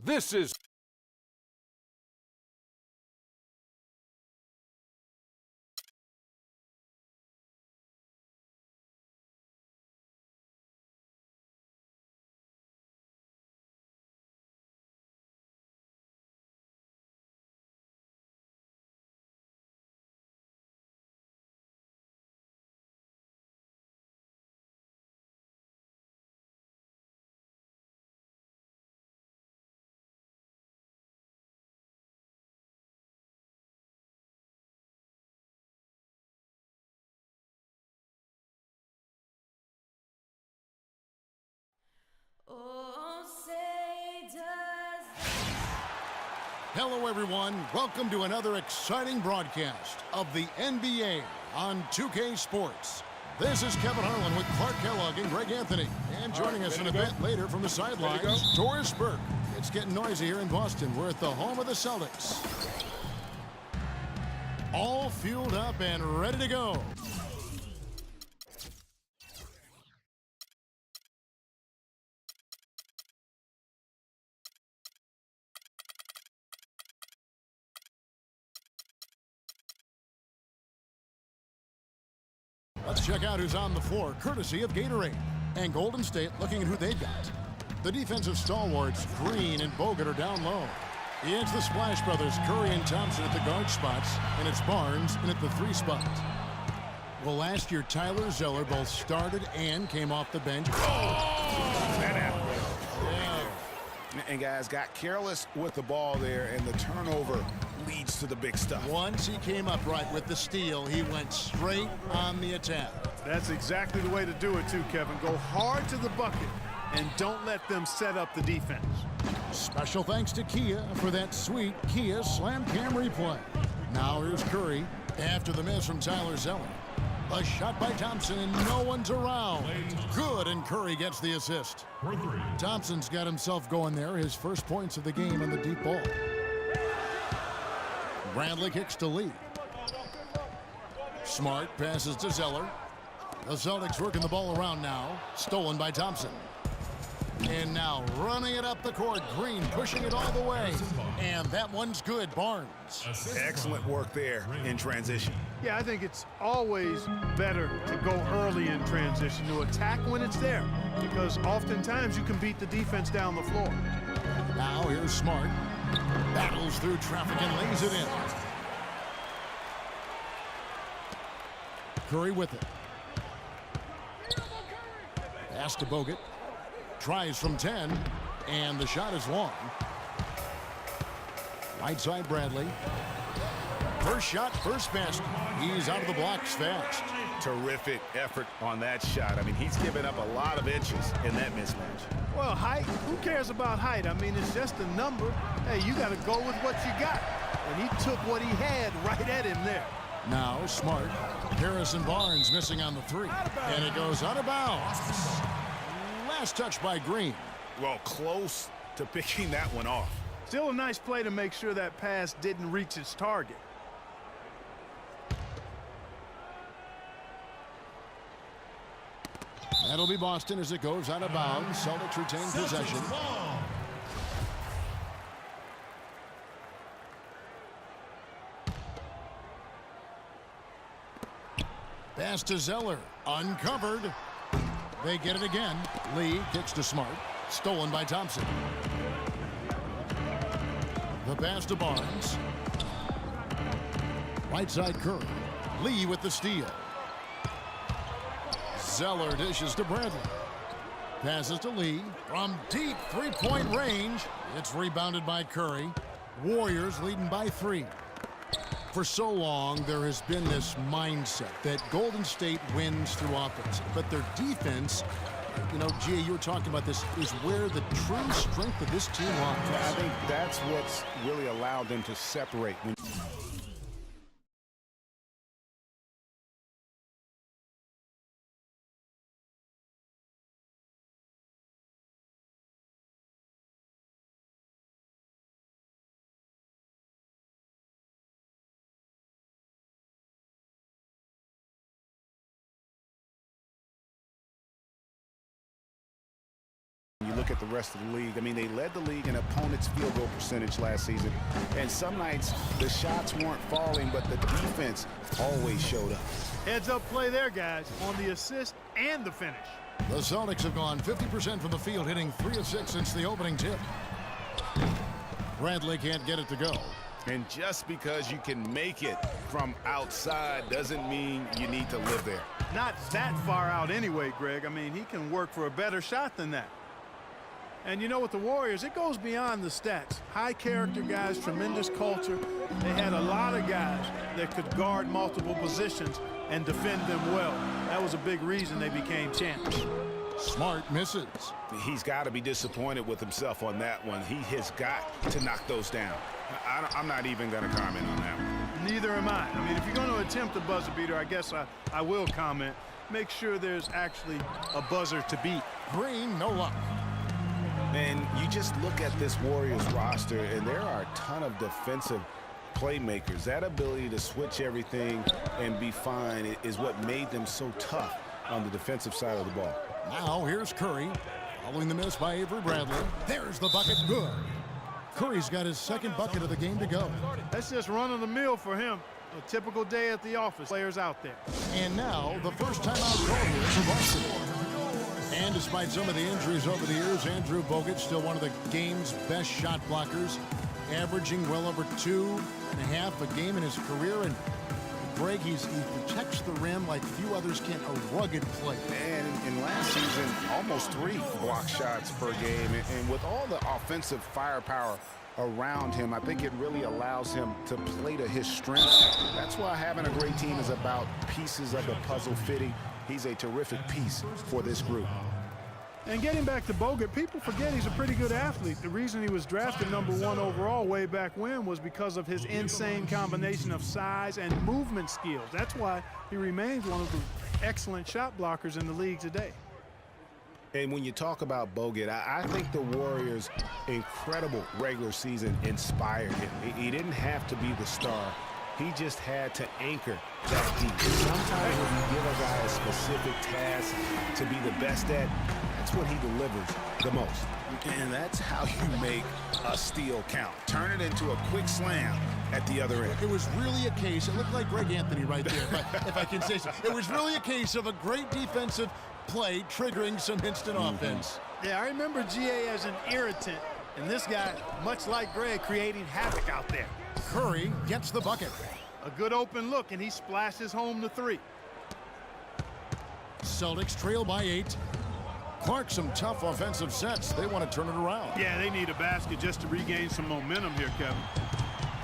This is Oh, say does. Hello, everyone. Welcome to another exciting broadcast of the NBA on 2K Sports. This is Kevin Harlan with Clark Kellogg and Greg Anthony. And joining us in a bit later from the sidelines, Doris Burke. It's getting noisy here in Boston. We're at the home of the Celtics. All fueled up and ready to go. Let's check out who's on the floor, courtesy of Gatorade. And Golden State looking at who they've got. The defensive stalwarts, Green and Bogut, are down low. It's the Splash Brothers, Curry and Thompson at the guard spots, and it's Barnes in at the 3 spot. Well, last year, Tyler Zeller both started and came off the bench. And guys got careless with the ball there, and the turnover leads to the big stuff. Once he came upright with the steal, he went straight on the attack. That's exactly the way to do it too, Kevin. Go hard to the bucket and don't let them set up the defense. Special thanks to Kia for that sweet Kia Slam Cam replay. Now here's Curry after the miss from Tyler Zeller. A shot by Thompson and no one's around. Good, and Curry gets the assist. Thompson's got himself going there, his first points of the game on the deep ball. Bradley kicks to Lee. Smart passes to Zeller. The Celtics working the ball around now. Stolen by Thompson. And now running it up the court. Green pushing it all the way. And that one's good. Barnes. Excellent work there in transition. Yeah, I think it's always better to go early in transition, to attack when it's there, because oftentimes you can beat the defense down the floor. Now here's Smart. Battles through traffic and lays it in. Curry with it. Pass to Bogut. Tries from 10, and the shot is long. Right side, Bradley. First shot, first basket. He's out of the blocks fast. Terrific effort on that shot. I mean, he's given up a lot of inches in that mismatch. Well, height, who cares about height? I mean, it's just a number. Hey, you got to go with what you got. And he took what he had right at him there. Now, Smart. Harrison Barnes missing on the 3. And it goes out of bounds. Last touch by Green. Well, close to picking that one off. Still a nice play to make sure that pass didn't reach its target. That'll be Boston as it goes out of bounds. Celtics retain possession. Pass to Zeller. Uncovered. They get it again. Lee kicks to Smart. Stolen by Thompson. The pass to Barnes. Right side Curry. Lee with the steal. Zeller dishes to Bradley. Passes to Lee. From deep three-point range. It's rebounded by Curry. Warriors leading by 3. For so long, there has been this mindset that Golden State wins through offense. But their defense, you know, Gia, you were talking about this, is where the true strength of this team lies. I think that's what's really allowed them to separate. look at the rest of the league, I mean, they led the league in opponents' field goal percentage last season. And some nights, the shots weren't falling, but the defense always showed up. Heads-up play there, guys, on the assist and the finish. The Celtics have gone 50% from the field, hitting 3 of 6 since the opening tip. Bradley can't get it to go. And just because you can make it from outside doesn't mean you need to live there. Not that far out anyway, Greg. I mean, he can work for a better shot than that. And you know, with the Warriors, it goes beyond the stats. High character guys, tremendous culture. They had a lot of guys that could guard multiple positions and defend them well. That was a big reason they became champions. Smart misses. He's got to be disappointed with himself on that one. He has got to knock those down. I'm not even going to comment on that one. Neither am I. I mean, if you're going to attempt a buzzer beater, I guess I will comment. Make sure there's actually a buzzer to beat. Green, no luck. And you just look at this Warriors roster, and there are a ton of defensive playmakers. That ability to switch everything and be fine is what made them so tough on the defensive side of the ball. Now here's Curry, following the miss by Avery Bradley. There's the bucket, good. Curry's got his second bucket of the game to go. That's just run of the mill for him. A typical day at the office. Players out there. And now the first time out goal here for Boston. And despite some of the injuries over the years, Andrew Bogut still one of the game's best shot blockers, averaging well over 2.5 a game in his career. And Greg, he protects the rim like few others can. A rugged play. And in last season, almost 3 block shots per game. And with all the offensive firepower around him, I think it really allows him to play to his strengths. That's why having a great team is about pieces of the puzzle fitting. He's a terrific piece for this group. And getting back to Bogut, people forget he's a pretty good athlete. The reason he was drafted #1 overall way back when was because of his insane combination of size and movement skills. That's why he remains one of the excellent shot blockers in the league today. And when you talk about Bogut, I think the Warriors' incredible regular season inspired him. He didn't have to be the star. He just had to anchor that deep. Sometimes when you give a guy a specific task to be the best at, that's what he delivers the most. And that's how you make a steal count. Turn it into a quick slam at the other end. It was really a case, it looked like Greg Anthony right there, if I can say so. It was really a case of a great defensive play triggering some instant offense. Yeah, I remember GA as an irritant, and this guy, much like Greg, creating havoc out there. Curry gets the bucket. A good open look, and he splashes home the 3. Celtics trail by 8. Clark, some tough offensive sets. They want to turn it around. Yeah, they need a basket just to regain some momentum here, Kevin.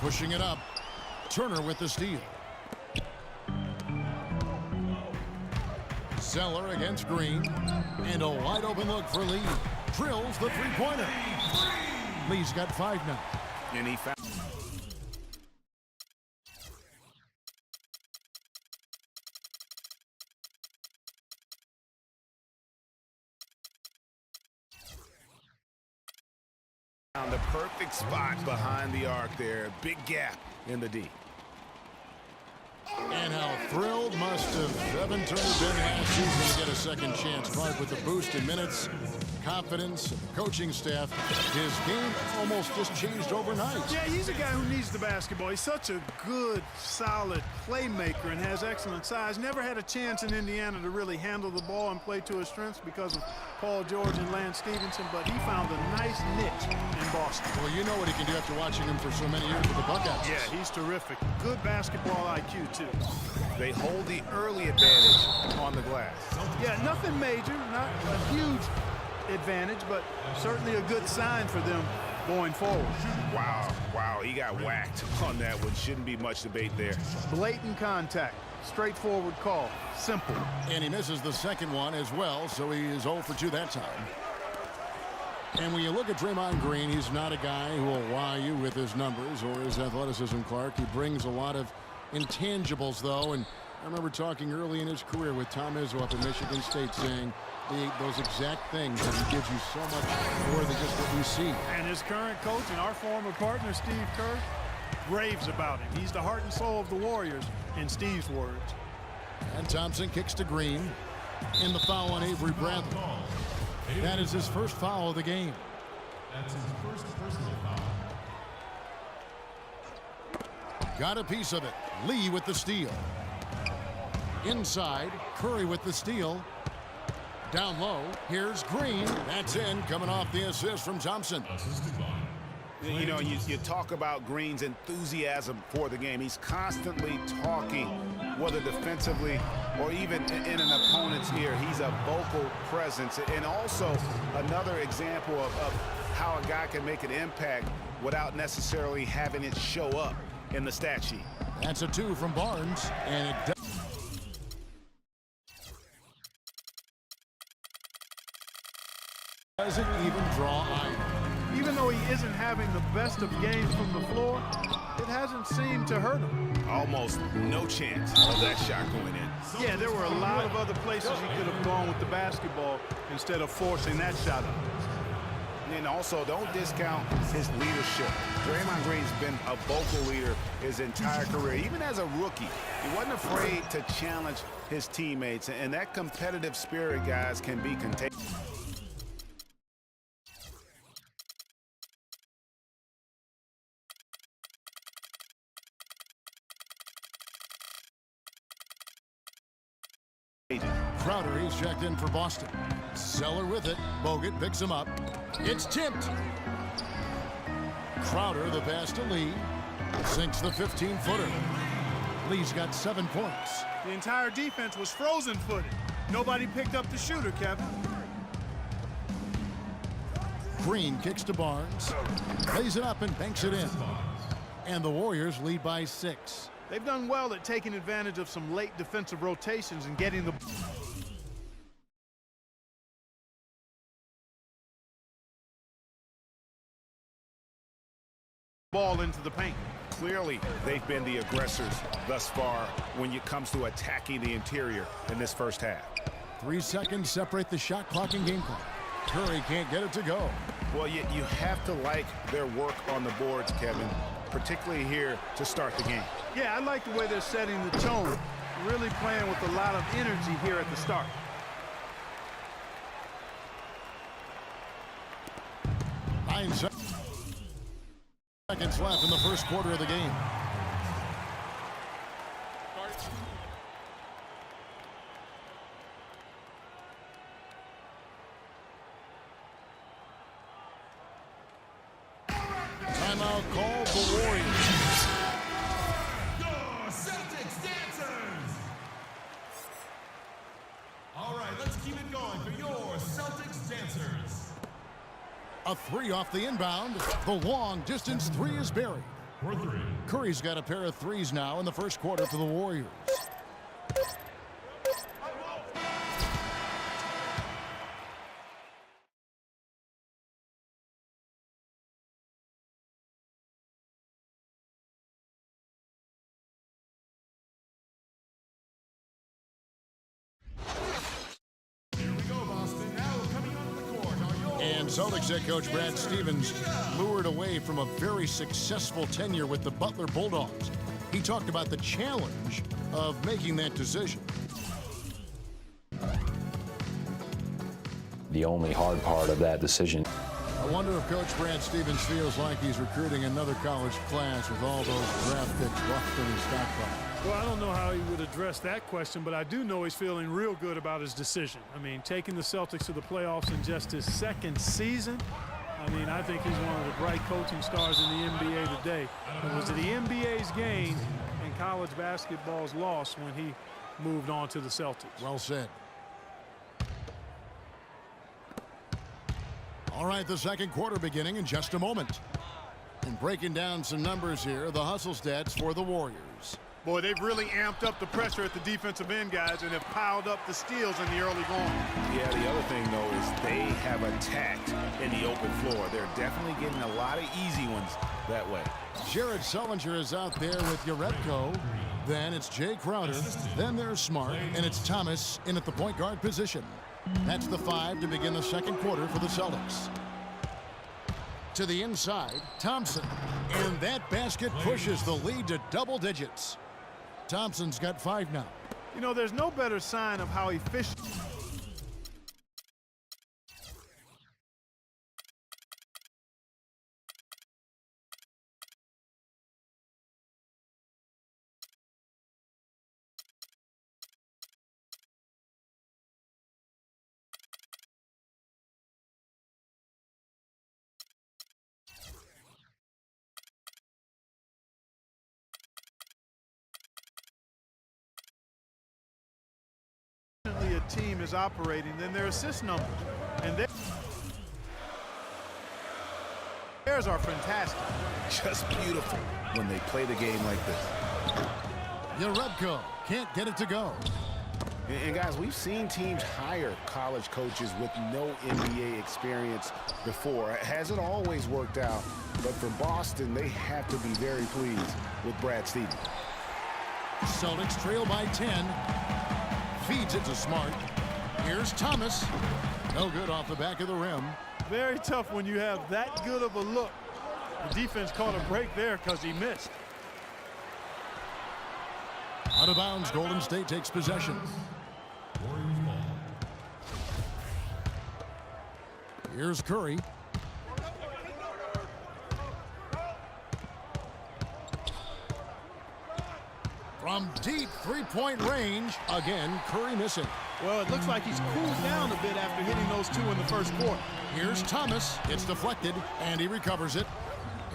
Pushing it up. Turner with the steal. Zeller against Green. And a wide open look for Lee. Drills the three-pointer. Lee's got 5 now. And he found the perfect spot behind the arc there. Big gap in the D. And how thrilled must have Evan Turner been last season to get a second chance. Clark with the boost in minutes, confidence, and the coaching staff. His game almost just changed overnight. Yeah, he's a guy who needs the basketball. He's such a good, solid playmaker and has excellent size. Never had a chance in Indiana to really handle the ball and play to his strengths because of Paul George and Lance Stevenson, but he found a nice niche in Boston. Well, you know what he can do after watching him for so many years with the Buckeyes. Yeah, he's terrific. Good basketball IQ, too. They hold the early advantage on the glass. Yeah, nothing major, not a huge advantage, but certainly a good sign for them going forward. Wow, he got whacked on that one. Shouldn't be much debate there. Blatant contact, straightforward call, simple. And he misses the second one as well, so he is 0 for 2 that time. And when you look at Draymond Green, he's not a guy who will wow you with his numbers or his athleticism, Clark. He brings a lot of intangibles, though, and I remember talking early in his career with Tom Izzo up at Michigan State saying those exact things, that he gives you so much more than just what we see. And his current coach and our former partner, Steve Kerr, raves about him. He's the heart and soul of the Warriors, in Steve's words. And Thompson kicks to Green. In the foul on Avery Bradley. That is his first foul of the game. That's his first personal foul. Got a piece of it. Lee with the steal. Inside, Curry with the steal. Down low, here's Green. That's in, coming off the assist from Thompson. You know, you talk about Green's enthusiasm for the game. He's constantly talking, whether defensively or even in an opponent's ear. He's a vocal presence. And also another example of how a guy can make an impact without necessarily having it show up in the stat sheet. That's a 2 from Barnes, and it doesn't even draw either. Even though he isn't having the best of games from the floor, it hasn't seemed to hurt him. Almost no chance of that shot going in. Yeah, there were a lot of other places he could have gone with the basketball instead of forcing that shot up. And also, don't discount his leadership. Draymond Green's been a vocal leader his entire career. Even as a rookie, he wasn't afraid to challenge his teammates. And that competitive spirit, guys, can be contagious. Crowder, he's checked in for Boston. Zeller with it. Bogut picks him up. It's tipped. Crowder, the pass to Lee. Sinks the 15-footer. Lee's got 7 points. The entire defense was frozen-footed. Nobody picked up the shooter, Kevin. Green kicks to Barnes. Lays it up and banks it in. And the Warriors lead by 6. They've done well at taking advantage of some late defensive rotations and getting the ball into the paint. Clearly, they've been the aggressors thus far when it comes to attacking the interior in this first half. 3 seconds separate the shot clock and game clock. Curry can't get it to go. Well, you have to like their work on the boards, Kevin, particularly here to start the game. Yeah, I like the way they're setting the tone, really playing with a lot of energy here at the start. Nine seconds left in the first quarter of the game. Timeout call for Warriors. Your Celtics dancers! All right, let's keep it going for your Celtics dancers. A 3 off the inbound. The long distance 3 is buried. For 3. Curry's got a pair of 3s now in the first quarter for the Warriors. And Celtics head coach Brad Stevens lured away from a very successful tenure with the Butler Bulldogs. He talked about the challenge of making that decision. The only hard part of that decision. I wonder if Coach Brad Stevens feels like he's recruiting another college class with all those draft picks left in his stockpile. Well, I don't know how he would address that question, but I do know he's feeling real good about his decision. I mean, taking the Celtics to the playoffs in just his second season, I mean, I think he's one of the bright coaching stars in the NBA today. It was the NBA's gain and college basketball's loss when he moved on to the Celtics. Well said. All right, the second quarter beginning in just a moment. And breaking down some numbers here, the hustle stats for the Warriors. Boy, they've really amped up the pressure at the defensive end, guys, and have piled up the steals in the early going. Yeah, the other thing, though, is they have attacked in the open floor. They're definitely getting a lot of easy ones that way. Jared Sullinger is out there with Yaretko. Then it's Jay Crowder. Then there's Smart, and it's Thomas in at the point guard position. That's the 5 to begin the second quarter for the Celtics. To the inside, Thompson. And that basket pushes the lead to double digits. Thompson's got 5 now. You know, there's no better sign of how efficient. is operating, then their assist numbers. And theirs are fantastic. Just beautiful when they play the game like this. Yarebko can't get it to go. And guys, we've seen teams hire college coaches with no NBA experience before. It hasn't always worked out, but for Boston, they have to be very pleased with Brad Stevens. Celtics trail by 10. Feeds it to Smart. Here's Thomas. No good off the back of the rim. Very tough when you have that good of a look. The defense caught a break there because he missed. Out of bounds, Golden State takes possession. Here's Curry. From deep three-point range, again, Curry missing. Well, it looks like he's cooled down a bit after hitting those two in the first quarter. Here's Thomas. It's deflected, and he recovers it.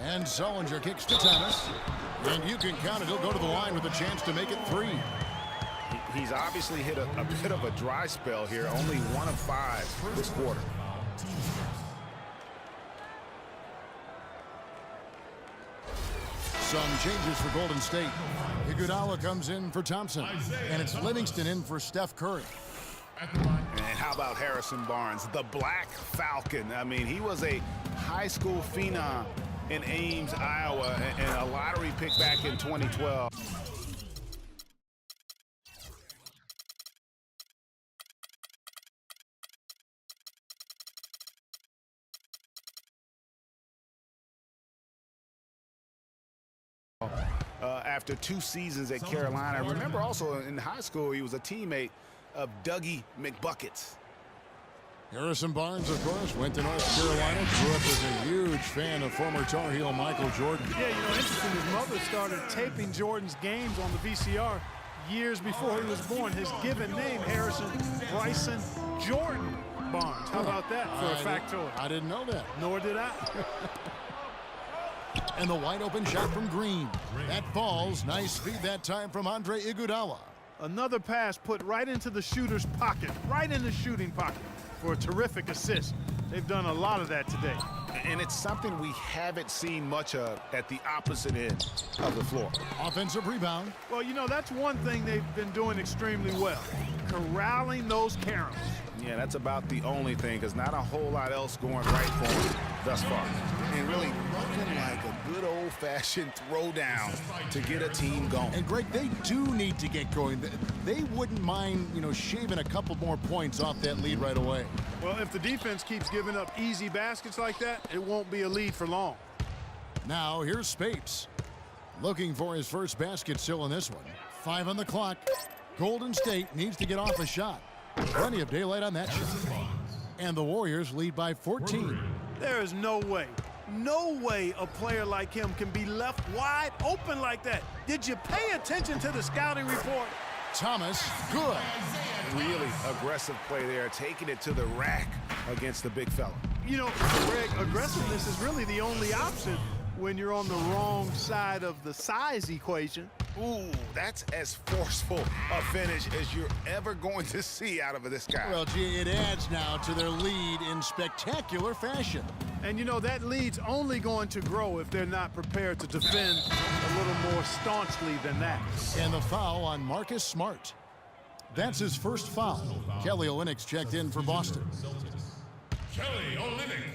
And Sullinger kicks to Thomas. And you can count it. He'll go to the line with a chance to make it 3. He's obviously hit a bit of a dry spell here. Only 1 of 5 this quarter. Some changes for Golden State. Iguodala comes in for Thompson. And it's Livingston in for Steph Curry. And how about Harrison Barnes, the Black Falcon? I mean, he was a high school phenom in Ames, Iowa, and a lottery pick back in 2012. After 2 seasons at Carolina. I remember also in high school he was a teammate of Dougie McBuckets. Harrison Barnes, of course, went to North Carolina, grew up as a huge fan of former Tar Heel Michael Jordan. Yeah, you know, interesting, his mother started taping Jordan's games on the VCR years before he was born. His given name, Harrison Bryson Jordan Barnes. How about that for a factoid? I didn't know that. Nor did I. And the wide open shot from Green. That falls. Nice speed that time from Andre Iguodala. Another pass put right into the shooter's pocket, right in the shooting pocket for a terrific assist. They've done a lot of that today. And it's something we haven't seen much of at the opposite end of the floor. Offensive rebound. Well, you know, that's one thing they've been doing extremely well, corralling those Karens. Yeah, that's about the only thing, because not a whole lot else going right for them thus far. And really nothing like a good old-fashioned throwdown to get a team going. And Greg, they do need to get going. They wouldn't mind, you know, shaving a couple more points off that lead right away. Well, if the defense keeps giving up easy baskets like that, it won't be a lead for long. Now here's Spates. Looking for his first basket still in this one. 5 on the clock. Golden State needs to get off a shot. Plenty of daylight on that shot. And the Warriors lead by 14. There is no way a player like him can be left wide open like that. Did you pay attention to the scouting report? Thomas, good. Really aggressive play there, taking it to the rack against the big fella. You know, Greg, aggressiveness is really the only option when you're on the wrong side of the size equation. Ooh, that's as forceful a finish as you're ever going to see out of this guy. Well, gee, it adds now to their lead in spectacular fashion. And, you know, that lead's only going to grow if they're not prepared to defend a little more staunchly than that. And the foul on Marcus Smart. That's his first foul. Kelly Olynyk's checked in for Boston. Kelly Olynyk.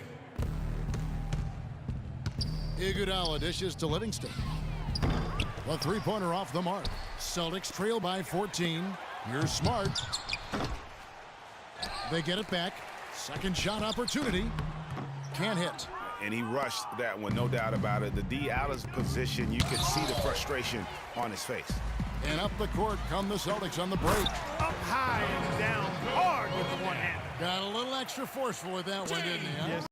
Iguodala dishes to Livingston. A three-pointer off the mark. Celtics trail by 14. Here's Smart. They get it back. Second shot opportunity. Can't hit. And he rushed that one, no doubt about it. The D out of position, you could see the frustration on his face. And up the court come the Celtics on the break. Up high and down hard with the one hand. Got a little extra forceful with that one, didn't he? Huh? Yes.